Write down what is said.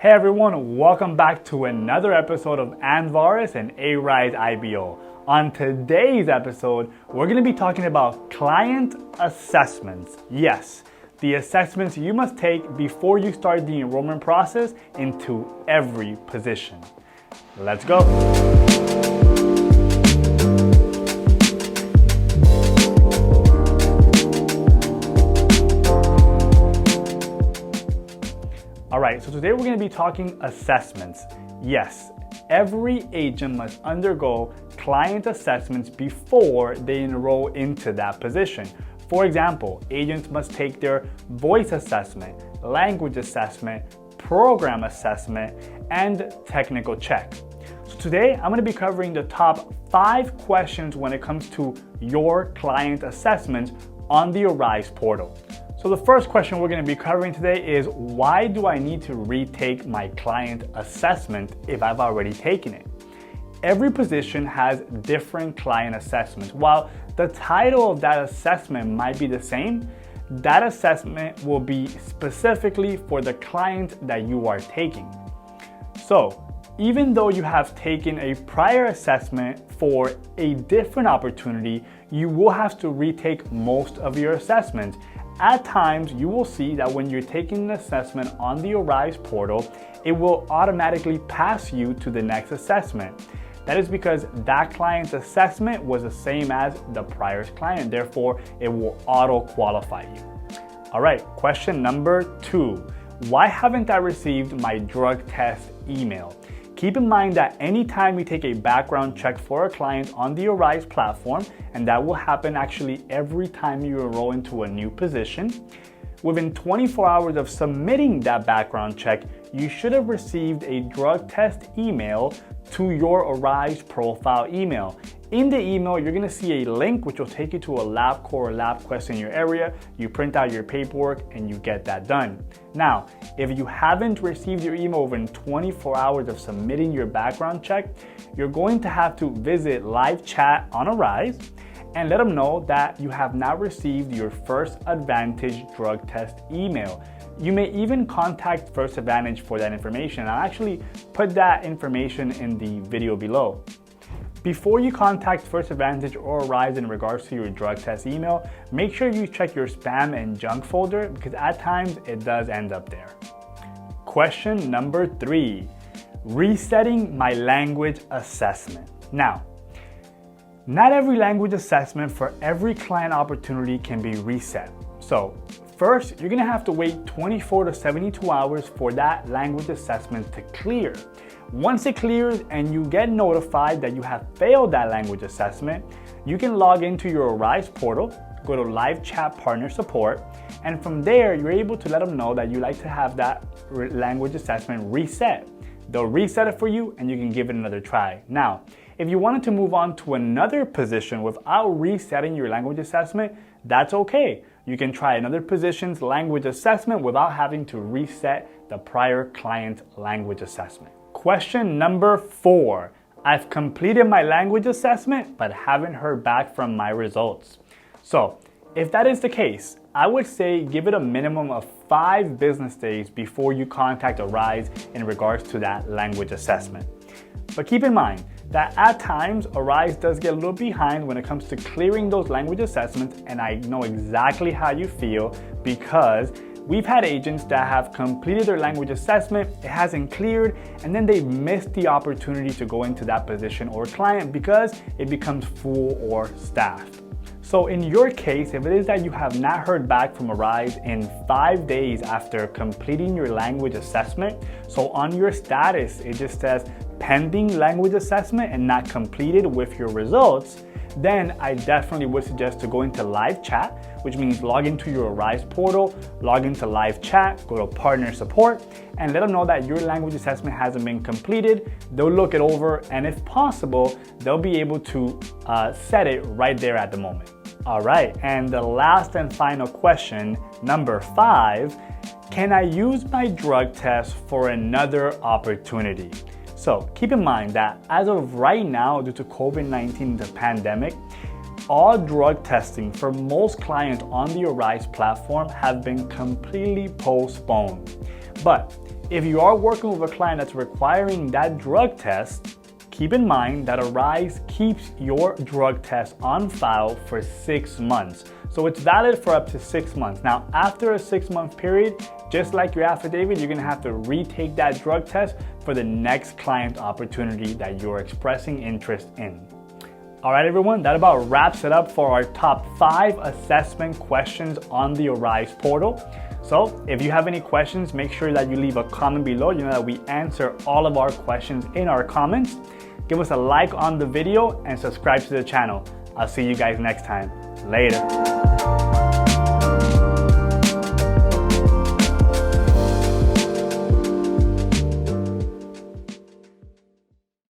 Hey everyone, welcome back to another episode of Andvaris and A-Rise IBO. On today's episode, we're going to be talking about client assessments. Yes, the assessments you must take before you start the enrollment process into every position. Let's go. Alright, so today we're going to be talking assessments. Yes, every agent must undergo client assessments before they enroll into that position. For example, agents must take their voice assessment, language assessment, program assessment, and technical check. So today I'm going to be covering the top 5 questions when it comes to your client assessments on the Arise portal. So the first question we're going to be covering today is, why do I need to retake my client assessment if I've already taken it? Every position has different client assessments. While the title of that assessment might be the same, that assessment will be specifically for the client that you are taking. So even though you have taken a prior assessment for a different opportunity, you will have to retake most of your assessments. At times, you will see that when you're taking an assessment on the Arise portal, it will automatically pass you to the next assessment. That is because that client's assessment was the same as the prior client, therefore it will auto-qualify you. All right, question number 2. Why haven't I received my drug test email? Keep in mind that anytime you take a background check for a client on the Arise platform, and that will happen actually every time you enroll into a new position, within 24 hours of submitting that background check, you should have received a drug test email to your Arise profile email. In the email, you're going to see a link which will take you to a LabCorp or LabQuest in your area. You print out your paperwork and you get that done. Now, if you haven't received your email within 24 hours of submitting your background check, you're going to have to visit live chat on Arise and let them know that you have not received your First Advantage drug test email. You may even contact First Advantage for that information. I'll actually put that information in the video below. Before you contact First Advantage or Arise in regards to your drug test email, make sure you check your spam and junk folder because at times it does end up there. Question number 3, resetting my language assessment. Now, not every language assessment for every client opportunity can be reset. So first, you're going to have to wait 24 to 72 hours for that language assessment to clear. Once it clears and you get notified that you have failed that language assessment, you can log into your Arise portal, go to live chat partner support, and from there you're able to let them know that you like to have that language assessment reset. They'll reset it for you and you can give it another try. Now, if you wanted to move on to another position without resetting your language assessment, that's okay. You can try another position's language assessment without having to reset the prior client language assessment. Question number 4. I've completed my language assessment but haven't heard back from my results. So, if that is the case, I would say give it a minimum of 5 business days before you contact Arise in regards to that language assessment. But keep in mind that at times Arise does get a little behind when it comes to clearing those language assessments, and I know exactly how you feel because we've had agents that have completed their language assessment, it hasn't cleared, and then they've missed the opportunity to go into that position or client because it becomes full or staffed. So in your case, if it is that you have not heard back from Arise in 5 days after completing your language assessment, so on your status, it just says pending language assessment and not completed with your results, then I definitely would suggest to go into live chat, which means log into your Arise portal, log into live chat, go to partner support, and let them know that your language assessment hasn't been completed. They'll look it over, and if possible, they'll be able to set it right there at the moment. All right, and the last and final question, number 5, can I use my drug test for another opportunity? So keep in mind that as of right now, due to COVID-19, the pandemic, all drug testing for most clients on the Arise platform have been completely postponed. But If you are working with a client that's requiring that drug test, keep in mind that Arise keeps your drug test on file for 6 months. So it's valid for up to 6 months. Now, after a 6-month period, just like your affidavit, you're gonna have to retake that drug test for the next client opportunity that you're expressing interest in. All right, everyone, that about wraps it up for our top 5 assessment questions on the Arise portal. So if you have any questions, make sure that you leave a comment below. You know that we answer all of our questions in our comments. Give us a like on the video and subscribe to the channel. I'll see you guys next time. Later.